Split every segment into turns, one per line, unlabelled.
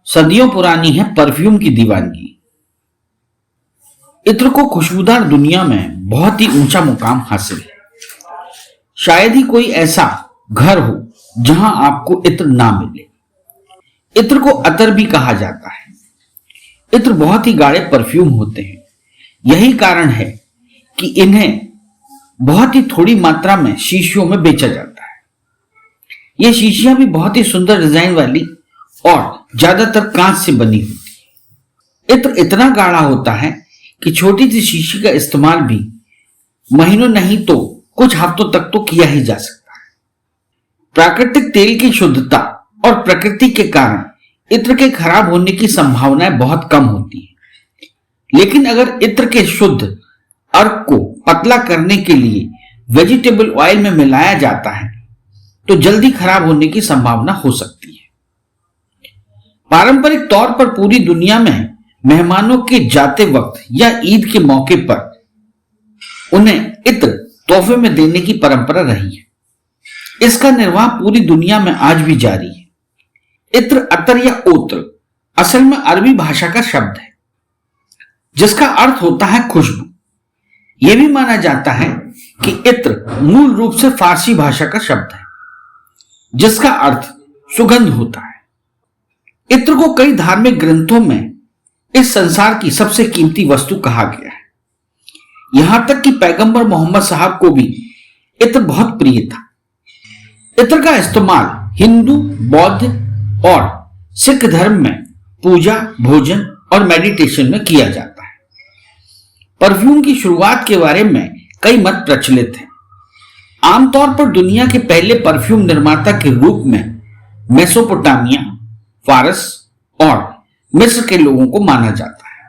सदियों पुरानी है परफ्यूम की दीवानगी। इत्र को खुशबूदार दुनिया में बहुत ही ऊंचा मुकाम हासिल है। शायद ही कोई ऐसा घर हो जहां आपको इत्र ना मिले। इत्र को अतर भी कहा जाता है। इत्र बहुत ही गाढ़े परफ्यूम होते हैं। यही कारण है कि इन्हें बहुत ही थोड़ी मात्रा में शीशियों में बेचा जाता है। ये शीशियां भी बहुत ही सुंदर डिजाइन वाली और ज्यादातर कांच से बनी होती है। इत्र इतना गाढ़ा होता है कि छोटी सी शीशी का इस्तेमाल भी महीनों नहीं तो कुछ हफ्तों तक तो किया ही जा सकता है। प्राकृतिक तेल की शुद्धता और प्रकृति के कारण इत्र के खराब होने की संभावनाएं बहुत कम होती है। लेकिन अगर इत्र के शुद्ध अर्क को पतला करने के लिए वेजिटेबल ऑयल में मिलाया जाता है तो जल्दी खराब होने की संभावना हो सकती है। पारंपरिक तौर पर पूरी दुनिया में मेहमानों के जाते वक्त या ईद के मौके पर उन्हें इत्र तोहफे में देने की परंपरा रही है। इसका निर्वाह पूरी दुनिया में आज भी जारी है। इत्र, अतर या ओत्र असल में अरबी भाषा का शब्द है जिसका अर्थ होता है खुशबू। यह भी माना जाता है कि इत्र मूल रूप से फारसी भाषा का शब्द है जिसका अर्थ सुगंध होता है। इत्र को कई धार्मिक ग्रंथों में इस संसार की सबसे कीमती वस्तु कहा गया है। यहां तक कि पैगंबर मोहम्मद साहब को भी इत्र बहुत प्रिय था। इत्र का इस्तेमाल हिंदू, बौद्ध और सिख धर्म में पूजा, भोजन और मेडिटेशन में किया जाता है। परफ्यूम की शुरुआत के बारे में कई मत प्रचलित हैं। आमतौर पर दुनिया के पहले परफ्यूम निर्माता के रूप में मेसोपोटामिया, फारस और मिस्र के लोगों को माना जाता है।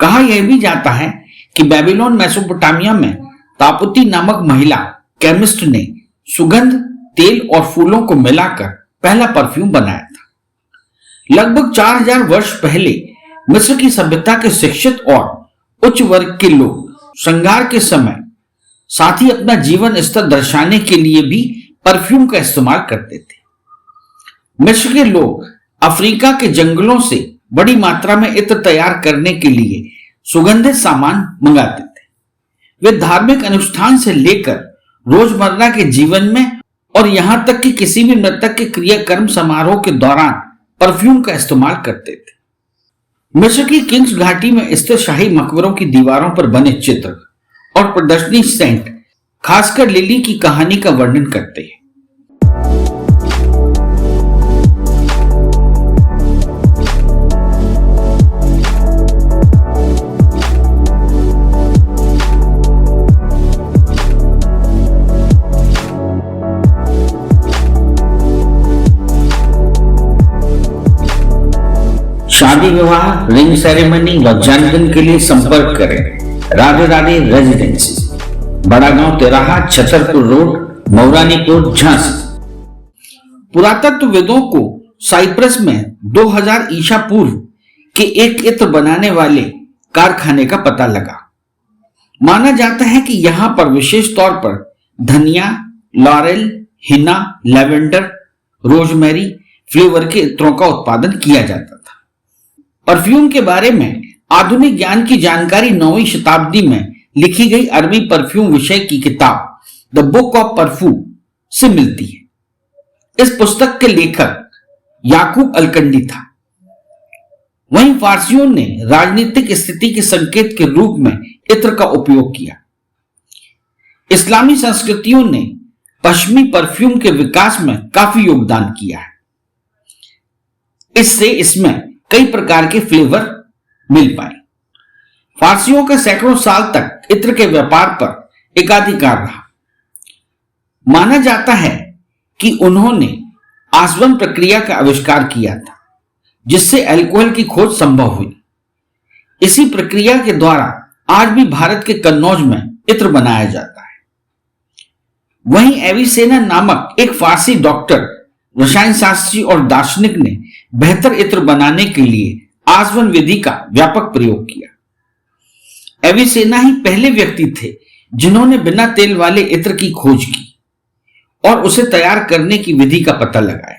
कहा यह भी जाता है कि बेबीलोन, मेसोपोटामिया में तापुती नामक महिला केमिस्ट ने सुगंध, तेल और फूलों को मिलाकर पहला परफ्यूम बनाया था। लगभग 4000 वर्ष पहले मिस्र की सभ्यता के शिक्षित और उच्च वर्ग के लोग श्रृंगार के समय साथ ही अपना जीवन स्तर दर्शाने के लिए भी परफ्यूम का इस्तेमाल करते थे। मिस्र के लोग अफ्रीका के जंगलों से बड़ी मात्रा में इत्र तैयार करने के लिए सुगंधित सामान मंगाते थे। वे धार्मिक अनुष्ठान से लेकर रोजमर्रा के जीवन में और यहां तक कि किसी भी मृतक के क्रियाकर्म समारोह के दौरान परफ्यूम का इस्तेमाल करते थे। मिस्र की किंग्स घाटी में स्थित शाही मकबरों की दीवारों पर बने चित्र और प्रदर्शनी सेंट खासकर लिली की कहानी का वर्णन करते हैं। शादी विवाह, रिंग सेरेमनी व जन्मदिन के लिए संपर्क करें राधे राधे रेजिडेंसी, बड़ा गांव तिराहा, छतरपुर रोड, मौरानीपुर, झांसी। पुरातत्वविदों को साइप्रस में 2000 ईसा पूर्व के एक इत्र बनाने वाले कारखाने का पता लगा। माना जाता है कि यहां पर विशेष तौर पर धनिया, laurel, Hina, lavender, rosemary flavour के इत्रों का उत्पादन किया जाता था। परफ्यूम के बारे में आधुनिक ज्ञान की जानकारी 9वीं शताब्दी में लिखी गई अरबी परफ्यूम विषय की किताब द बुक ऑफ परफ्यूम से मिलती है। इस पुस्तक के लेखक याकूब अलकंडी था। वहीं फारसियों ने राजनीतिक स्थिति के संकेत के रूप में इत्र का उपयोग किया। इस्लामी संस्कृतियों ने पश्चिमी परफ्यूम के विकास में काफी योगदान किया है। इससे इसमें कई प्रकार के फ्लेवर मिल पाए। फारसियों का सैकड़ों साल तक इत्र के व्यापार पर एकाधिकार रहा। माना जाता है कि उन्होंने आसवन प्रक्रिया का आविष्कार किया था जिससे अल्कोहल की खोज संभव हुई। इसी प्रक्रिया के द्वारा आज भी भारत के कन्नौज में इत्र बनाया जाता है। वहीं एविसेना नामक एक फारसी डॉक्टर, रसायन शास्त्री और दार्शनिक ने बेहतर इत्र बनाने के लिए आसवन विधि का व्यापक प्रयोग किया। एविसेना ही पहले व्यक्ति थे जिन्होंने बिना तेल वाले इत्र की खोज की और उसे तैयार करने की विधि का पता लगाया।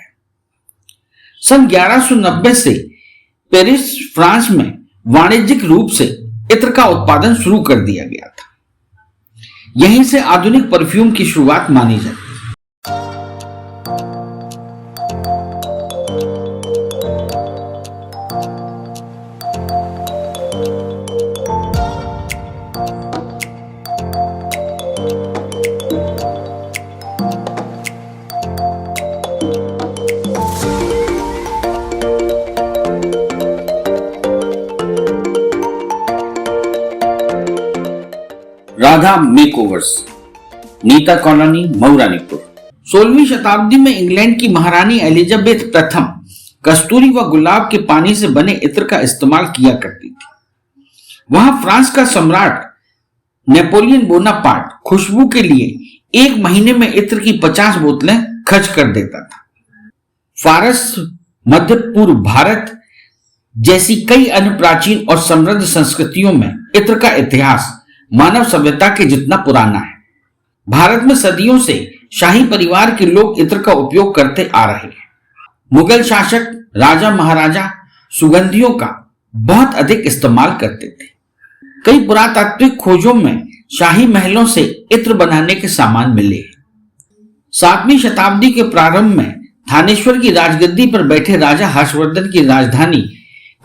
सन 1190 से पेरिस फ्रांस में वाणिज्यिक रूप से इत्र का उत्पादन शुरू कर दिया गया था। यहीं से आधुनिक परफ्यूम की शुरुआत मानी जाती है। Radha makeovers, Neeta colony, Mauranipur. 16वीं शताब्दी में इंग्लैंड की महारानी एलिजाबेथ प्रथम कस्तूरी व गुलाब के पानी से बने इत्र का इस्तेमाल किया करती थी। वहां फ्रांस का सम्राट नेपोलियन बोनापार्ट खुशबू के लिए 1 महीने में इत्र की 50 बोतलें खर्च कर देता था। फारस, मध्य पूर्व भारत जैसी कई अन्य प्राचीन और समृद्ध संस्कृतियों में इत्र का इतिहास मानव सभ्यता के जितना पुराना है। भारत में सदियों से शाही परिवार के लोग इत्र का उपयोग करते आ रहे हैं। मुगल शासक, राजा महाराजा सुगंधियों का बहुत अधिक इस्तेमाल करते थे। कई पुरातात्विक खोजों में शाही महलों से इत्र बनाने के सामान मिले हैं। 7वीं शताब्दी के प्रारंभ में थानेश्वर की राजगद्दी पर बैठे राजा हर्षवर्धन की राजधानी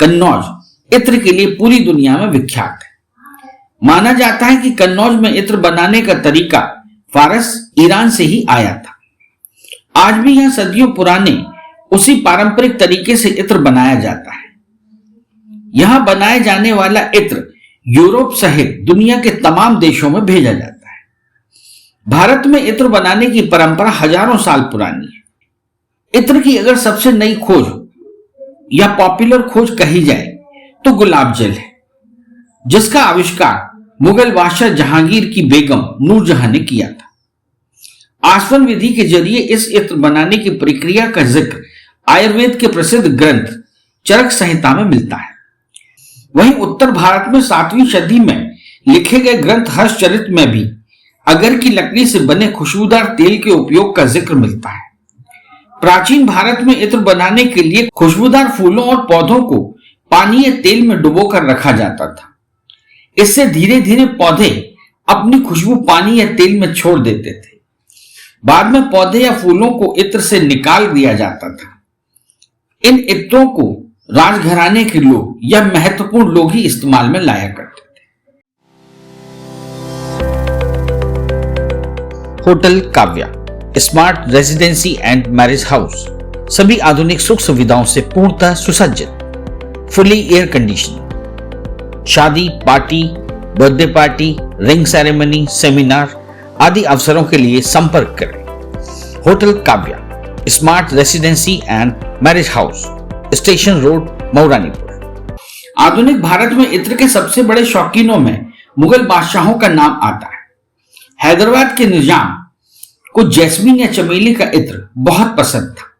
कन्नौज इत्र के लिए पूरी दुनिया में विख्यात है। माना जाता है कि कन्नौज में इत्र बनाने का तरीका फारस, ईरान से ही आया था। आज भी यहां सदियों पुराने उसी पारंपरिक तरीके से इत्र बनाया जाता है। यहां बनाए जाने वाला इत्र यूरोप सहित दुनिया के तमाम देशों में भेजा जाता है। भारत में इत्र बनाने की परंपरा हजारों साल पुरानी है। इत्र की अगर सबसे नई खोज या पॉपुलर खोज कही जाए तो गुलाब जल है, जिसका आविष्कार मुगल बादशाह जहांगीर की बेगम नूरजहां ने किया था। आसवन विधि के जरिए इस इत्र बनाने की प्रक्रिया का जिक्र आयुर्वेद के प्रसिद्ध ग्रंथ चरक संहिता में मिलता है। वहीं उत्तर भारत में 7वीं सदी में लिखे गए ग्रंथ हर्षचरित में भी अगर की लकड़ी से बने खुशबूदार तेल के उपयोग का जिक्र मिलता है। प्राचीन भारत में इत्र बनाने के लिए खुशबूदार फूलों और पौधों को पानी या तेल में डुबोकर रखा जाता था। इससे धीरे धीरे पौधे अपनी खुशबू पानी या तेल में छोड़ देते थे। बाद में पौधे या फूलों को इत्र से निकाल दिया जाता था। इन इत्रों को राजघराने के लोग या महत्वपूर्ण लोग ही इस्तेमाल में लाया करते थे। Hotel Kavya, smart residency and marriage house, सभी आधुनिक सुख सुविधाओं से पूर्णतः सुसज्जित, फुली एयर कंडीशनिंग। शादी, party, birthday party, ring ceremony, seminar आदि अवसरों के लिए संपर्क करें। Hotel Kavya, smart residency and marriage house, station road, Mauranipur. आधुनिक भारत में इत्र के सबसे बड़े शौकीनों में मुगल बादशाहों का नाम आता है। हैदराबाद के निजाम को जैस्मीन या चमेली का इत्र बहुत पसंद था।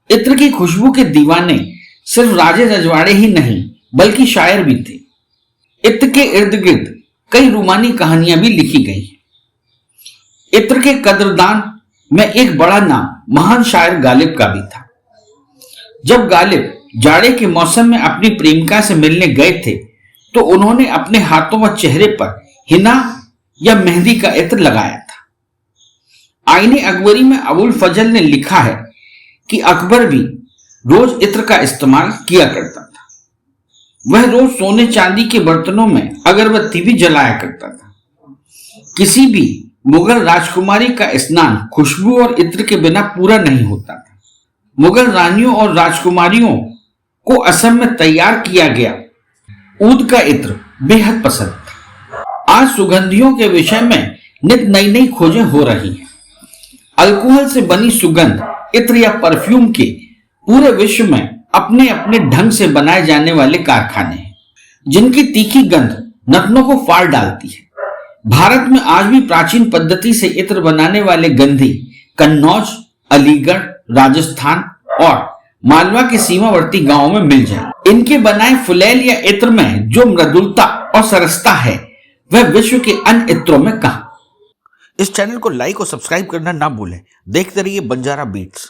इत्र की खुशबू के दीवाने सिर्फ राजे रजवाड़े ही नहीं बल्कि शायर भी थे। इत्र के इर्द गिर्द कई रूमानी कहानियां भी लिखी गई हैं। इत्र के कदरदान में एक बड़ा नाम महान शायर गालिब का भी था। जब गालिब जाड़े के मौसम में अपनी प्रेमिका से मिलने गए थे तो उन्होंने अपने हाथों व चेहरे पर हिना या मेहंदी का इत्र लगाया था। आईने अकबरी में अबुल फजल ने लिखा है कि अकबर भी रोज इत्र का इस्तेमाल किया करता था। वह रोज सोने चांदी के बर्तनों में अगरबत्ती भी जलाया करता था। किसी भी मुगल राजकुमारी का स्नान खुशबू और इत्र के बिना पूरा नहीं होता था। मुगल रानियों और राजकुमारियों को असम में तैयार किया गया ऊद का इत्र बेहद पसंद था। आज सुगंधियों के विषय में नित नई नई खोजें हो रही हैं। अल्कोहल से बनी सुगंध इत्र या परफ्यूम के पूरे विश्व में अपने अपने ढंग से बनाए जाने वाले कारखाने हैं, जिनकी तीखी गंध नथनों को फाड़ डालती है। भारत में आज भी प्राचीन पद्धति से इत्र बनाने वाले गंधी कन्नौज, अलीगढ़, राजस्थान और मालवा के सीमावर्ती गांवों में मिल जाए। इनके बनाए फुलैल या इत्र में जो मृदुलता और सरसता है वह विश्व के अन्य इत्रों में कहां।
इस चैनल को लाइक और सब्सक्राइब करना ना भूलें। देखते रहिए बंजारा बीट्स।